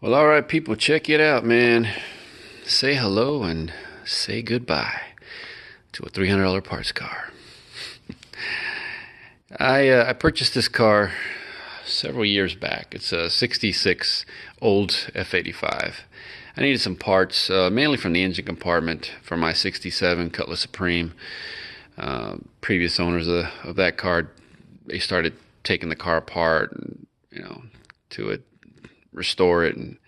Well, all right, people, check it out, man. Say hello and say goodbye to a $300 parts car. I purchased this car several years back. It's a '66 Olds F85. I needed some parts, mainly from the engine compartment for my '67 Cutlass Supreme. Previous owners of that car, they started taking the car apart and, to restore it, and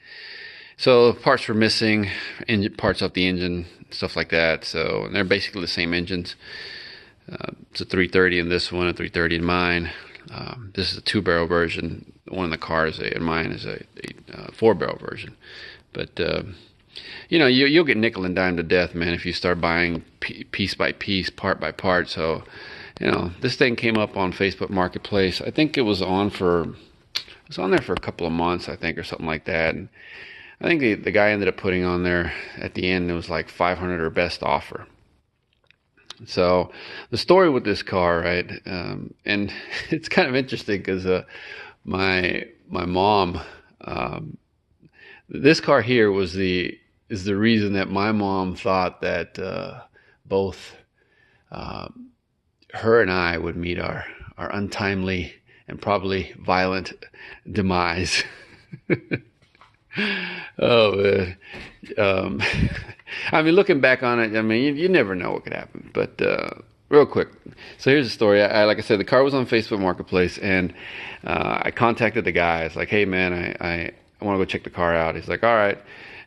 so parts were missing, engine parts off the engine, stuff like that. So they're basically the same engines. It's a 330 in this one, a 330 in mine. This is a 2-barrel version. The one in the car and mine is a 4-barrel version. But you'll get nickel and dime to death, man, if you start buying piece by piece, part by part. So this thing came up on Facebook Marketplace. I think it was on there for a couple of months, I think, or something like that. And I think the guy ended up putting on there at the end, it was like 500 or best offer. So the story with this car, right? And it's kind of interesting because my mom, this car here is the reason that my mom thought that both her and I would meet our untimely and probably violent demise. Oh, man. I mean, looking back on it, I mean, you never know what could happen. But real quick, so here's the story. Like I said, the car was on Facebook Marketplace, and I contacted the guy. It's like, hey, man, I want to go check the car out. He's like, all right.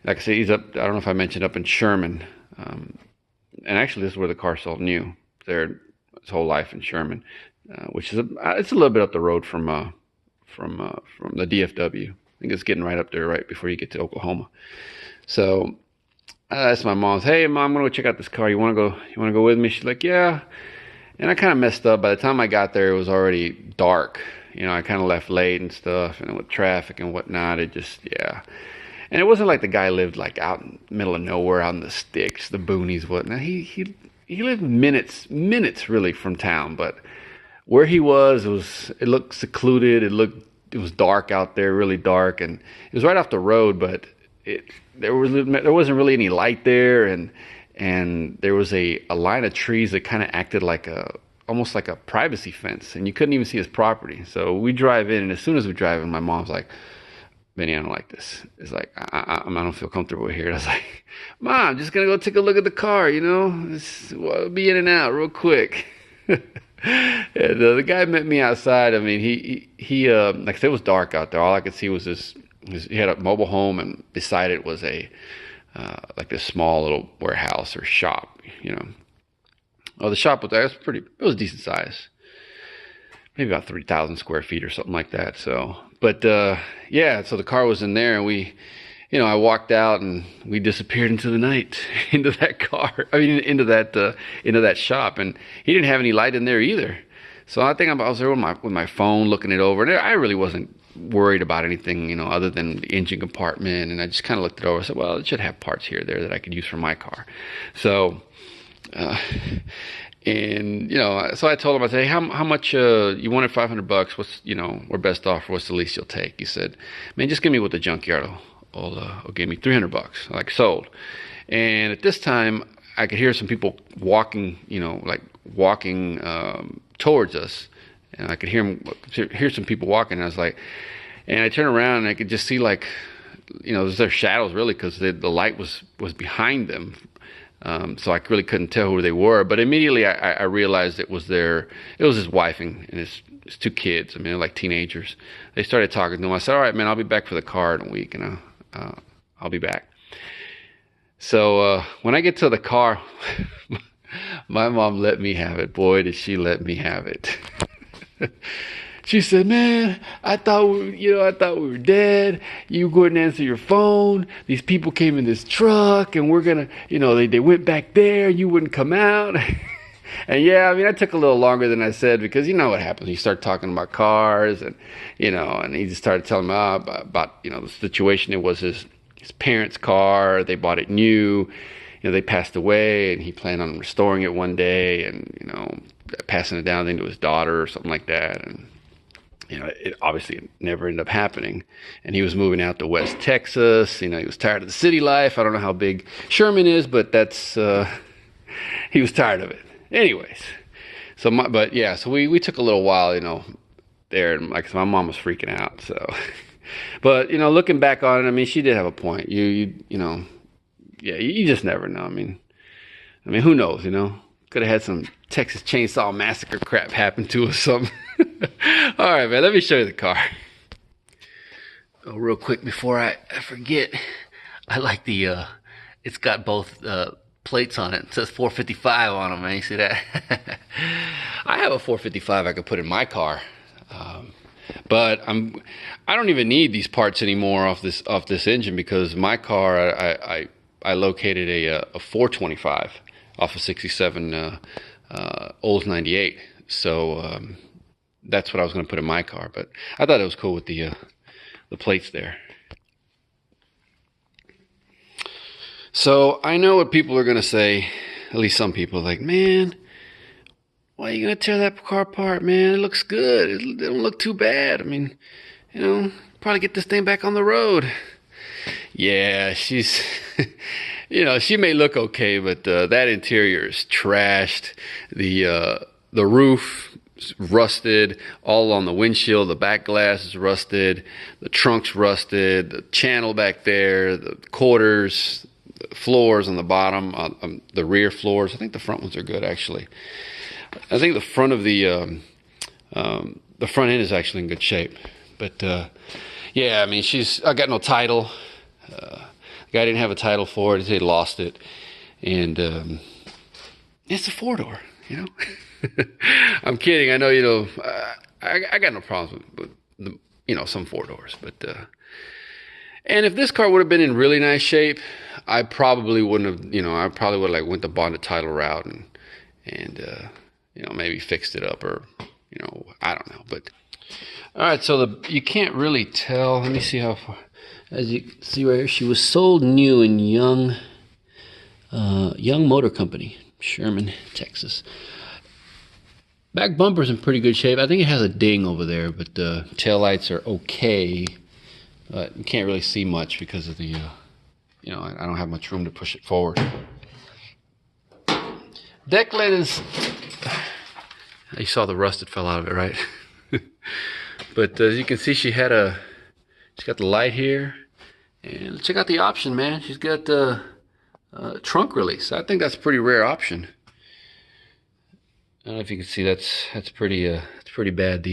Like I said, he's up, I don't know if I mentioned, up in Sherman. And actually, this is where the car sold new. There, his whole life in Sherman, which is it's a little bit up the road from the DFW. I think it's getting right up there, right before you get to Oklahoma. So I asked my mom, "Hey, Mom, I'm gonna go check out this car. You wanna go with me?" She's like, "Yeah." And I kind of messed up. By the time I got there, it was already dark. I kind of left late and stuff, and with traffic and whatnot, it just, yeah. And it wasn't like the guy lived like out in the middle of nowhere, out in the sticks, the boonies, whatnot. He lived minutes really from town, but where he was, it looked secluded. It was dark out there, really dark, and it was right off the road, but there wasn't really any light there, and there was a line of trees that kind of acted like almost like a privacy fence, and you couldn't even see his property. So we drive in, and as soon as we drive in, my mom's like, "Benny, I don't like this." It's like, I don't feel comfortable here. And I was like, "Mom, I'm just gonna go take a look at the car, We'll be in and out real quick." And the guy met me outside. I mean, he like I said, it was dark out there. All I could see was he had a mobile home, and beside it was like this small little warehouse or shop, Oh, the shop it was decent size. Maybe about 3,000 square feet or something like that. So, but yeah, so the car was in there, and I walked out, and we disappeared into the night, into that car. I mean, into that shop, and he didn't have any light in there either. So I think I was there with my phone, looking it over, and I really wasn't worried about anything, other than the engine compartment. And I just kind of looked it over. I said, well, it should have parts here or there that I could use for my car. So, and so I told him, I said, hey, how much you wanted? $500. What's or best offer? What's the least you'll take? He said, man, just give me what the junkyard will give me. $300. Like, sold. And at this time, I could hear some people walking, towards us, and I could hear some people walking. And I was like, and I turned around, and I could just see, like, it was their shadows, really, because the light was behind them. So I really couldn't tell who they were. But immediately I realized it was his wife and his 2 kids. I mean, they're like teenagers. They started talking to him. I said, all right, man, I'll be back for the car in a week, and I'll be back. So when I get to the car, my mom let me have it. Boy, did she let me have it. She said, man, I thought we were dead. You wouldn't answer your phone. These people came in this truck, and we're gonna, they went back there. You wouldn't come out. And yeah, I mean, I took a little longer than I said, because you know what happens. You start talking about cars, and and he just started telling me about the situation. It was his parents' car. They bought it new. They passed away, and he planned on restoring it one day, and passing it down into his daughter or something like that. And you know, it obviously never ended up happening. And he was moving out to West Texas. You know, he was tired of the city life. I don't know how big Sherman is, but that's he was tired of it. Anyways, so so we took a little while, you know, there, and like my mom was freaking out. So, but you know, looking back on it, I mean, she did have a point. You know, yeah, you just never know. I mean, who knows? You know, could have had some Texas Chainsaw Massacre crap happen to us. Something. All right, man. Let me show you the car. Oh, real quick before I forget, I like the. It's got both plates on it. It says 455 on them, man. You see that? I have a 455 I could put in my car. But I don't even need these parts anymore off this engine, because my car I located a 425 off of 67 Olds 98. So that's what I was going to put in my car. But I thought it was cool with the plates there. So I know what people are going to say. At least some people are like, man, why are you going to tear that car apart, man? It looks good. It don't look too bad. I mean, you know, probably get this thing back on the road. Yeah, she's, you know, she may look okay, but that interior is trashed. The roof is rusted all on the windshield. The back glass is rusted. The trunk's rusted. The channel back there, the quarters, the floors on the bottom, the rear floors. I think the front ones are good, actually. I think the front of the front end is actually in good shape. But yeah, I mean, I got no title. The guy didn't have a title for it. He lost it, and it's a 4-door. You know, I'm kidding. I know. You know, I got no problems with the, you know, some 4-doors, but and if this car would have been in really nice shape, I probably wouldn't have. You know, I probably would have like went the bonded title route and you know, maybe fixed it up, or, you know, I don't know. But all right, so you can't really tell. Let me see how far. As you can see right here, she was sold new in Young Motor Company, Sherman, Texas. Back bumper's in pretty good shape. I think it has a ding over there, but the taillights are okay. But you can't really see much because of the, you know, I don't have much room to push it forward. Deck lid is, you saw the rust that fell out of it, right? But as you can see, she's got the light here, and check out the option, man. She's got the trunk release. I think that's a pretty rare option. I don't know if you can see, that's pretty bad.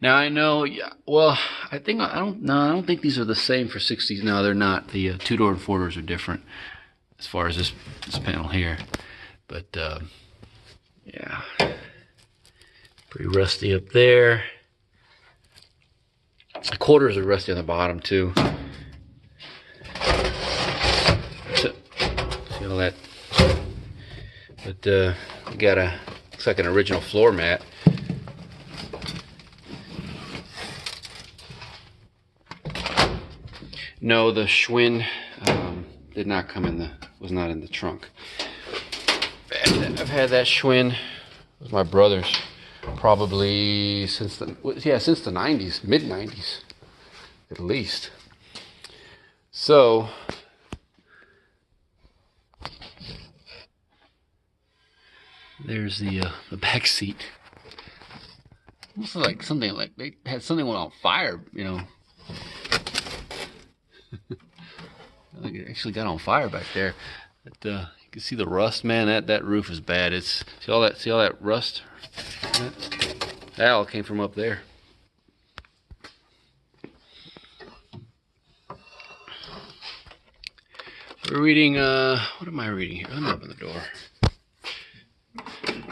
Now I know, well, I don't think these are the same for 60s. No, they're not. The 2-door and 4-doors are different as far as this panel here. But yeah, pretty rusty up there. The quarters are rusty on the bottom too. So, see all that? But we got looks like an original floor mat. No, the Schwinn did not come was not in the trunk. I've had that Schwinn with my brother's probably since the 90s, mid-90s at least. So there's the back seat. Almost like something like they had something went on fire, you know. I think it actually got on fire back there. But you can see the rust, man. That roof is bad. It's see all that rust. That all came from up there. We're reading. What am I reading here? Let me open the door.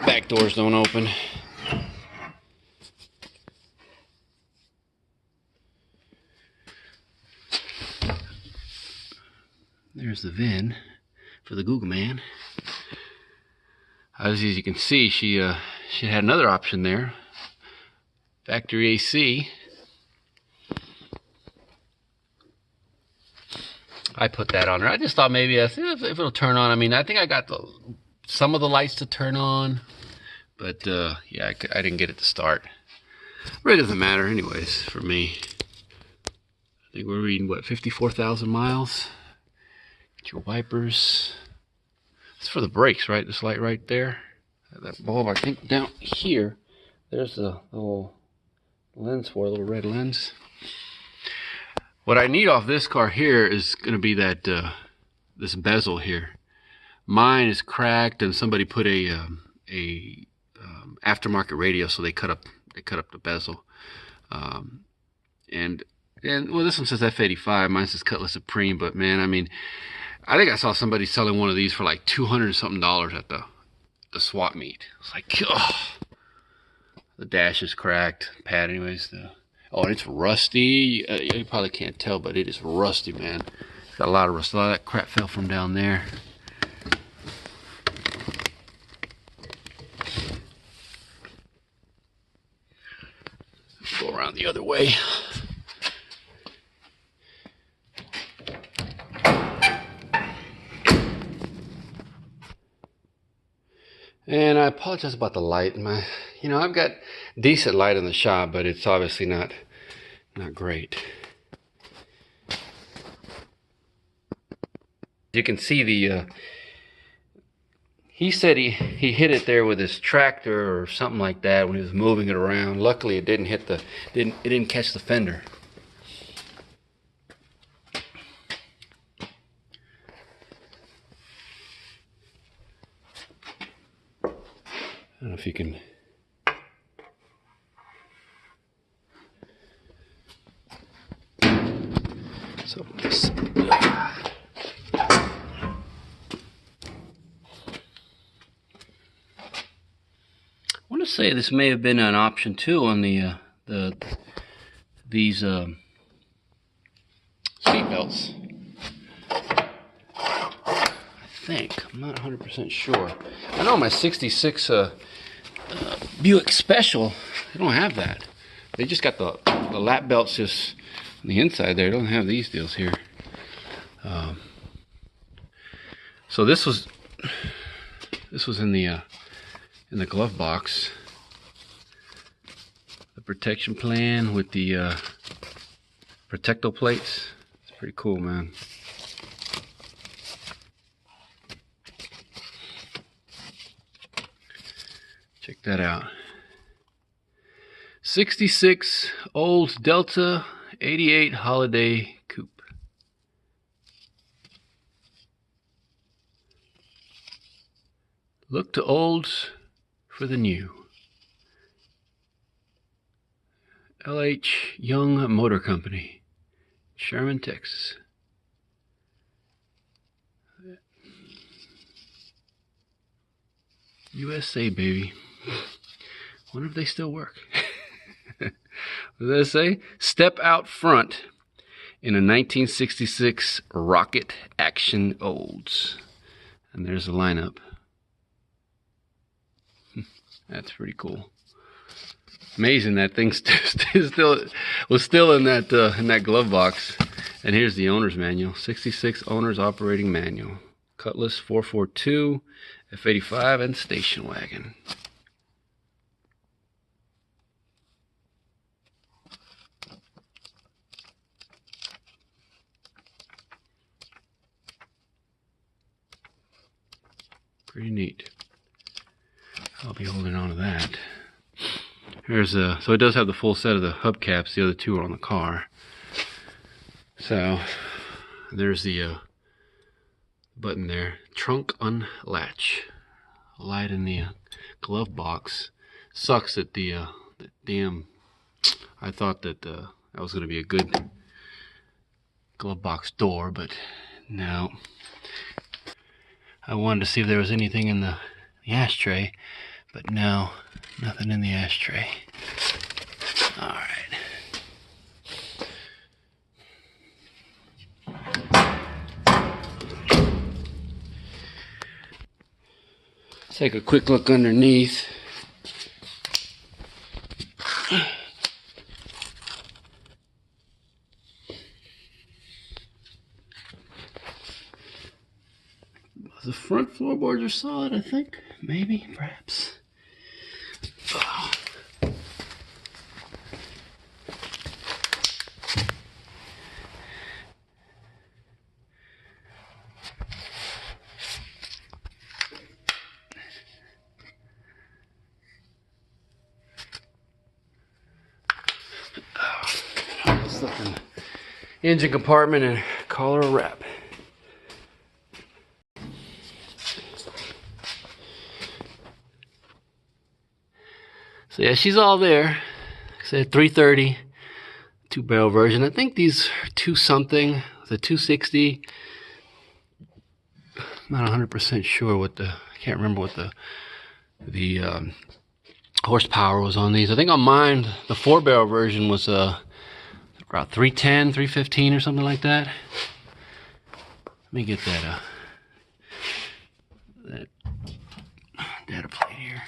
Back doors don't open. There's the VIN for the Google Man. As you can see, she had another option there. Factory AC. I put that on her. I just thought maybe if it'll turn on. I mean, I think I got some of the lights to turn on, But yeah, I didn't get it to start. Really doesn't matter anyways for me. I think we're reading, what, 54,000 miles? Get your wipers. It's for the brakes, right? This light right there. That bulb, I think down here, there's the little lens for a little red lens. What I need off this car here is going to be that this bezel here. Mine is cracked, and somebody put a aftermarket radio, so they cut up the bezel. And well, this one says F85. Mine says Cutlass Supreme. But man, I mean, I think I saw somebody selling one of these for like $200 something at the swap meet. It's like, oh, the dash is cracked. Pad, anyways. Oh, and it's rusty. You probably can't tell, but it is rusty, man. It's got a lot of rust. A lot of that crap fell from down there. Go around the other way. And I apologize about the light. I've got decent light in the shop, but it's obviously not great. You can see he said he hit it there with his tractor or something like that when he was moving it around. Luckily, it didn't hit it didn't catch the fender. I don't know if you can. So I want to say this may have been an option too on these seat belts. I think. I'm not 100% sure. I know my '66 Buick Special, they don't have that. They just got the lap belts just on the inside there. They don't have these deals here. So this was in the glove box. The protection plan with the protecto plates. It's pretty cool, man. Check that out. 66 Olds Delta 88 Holiday Coupe. Look to Olds for the new. LH Young Motor Company, Sherman, Texas. USA, baby. Wonder if they still work. What does that say? Step out front in a 1966 Rocket Action Olds. And there's the lineup. That's pretty cool. Amazing that thing was still in that glove box. And here's the owner's manual. 66 owner's operating manual. Cutlass 442, F85, and station wagon. Pretty neat. I'll be holding on to that. So it does have the full set of the hubcaps. The other two are on the car. So there's the button there. Trunk unlatch. Light in the glove box. Sucks that the damn. I thought that that was going to be a good glove box door, but no. I wanted to see if there was anything in the ashtray, but no, nothing in the ashtray. All right. Take a quick look underneath. The front floorboards are solid, I think. Maybe, perhaps. Let's look in the engine compartment and call her a wrap. So yeah, she's all there. Like I said, 330, 2-barrel version. I think these are 2 something, the 260. I'm not 100% sure what I can't remember what the horsepower was on these. I think on mine, the 4-barrel version was about 310, 315 or something like that. Let me get that data plate here.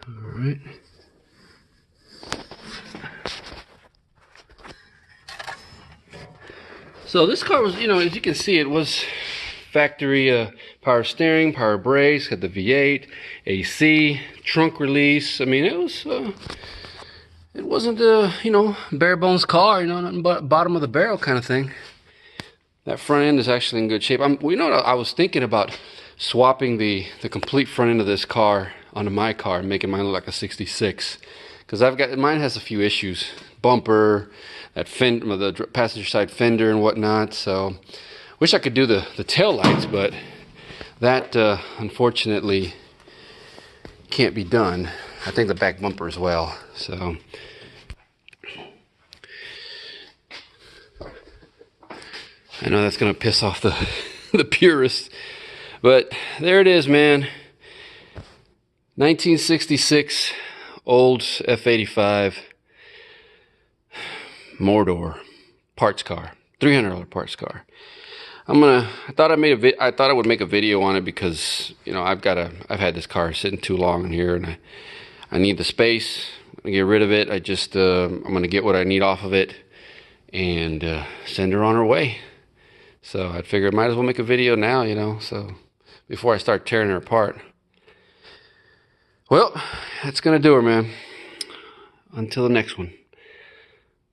All right. So this car was, as you can see, it was factory power steering, power brakes, had the V8, AC, trunk release. I mean, it wasn't a, bare bones car, nothing but bottom of the barrel kind of thing. That front end is actually in good shape. I was thinking about swapping the complete front end of this car onto my car and making mine look like a 66. Because mine has a few issues. Bumper, that fender, the passenger side fender and whatnot. So, wish I could do the tail lights, but that unfortunately can't be done. I think the back bumper as well. So, I know that's gonna piss off the purists, but there it is, man. 1966 Olds F85 Mordor parts car, $300 parts car. I thought I would make a video on it because I've had this car sitting too long in here, and I need the space. I'm gonna get rid of it. I'm gonna get what I need off of it and send her on her way. So I figured I might as well make a video now, so before I start tearing her apart. Well, that's gonna do her, man. Until the next one.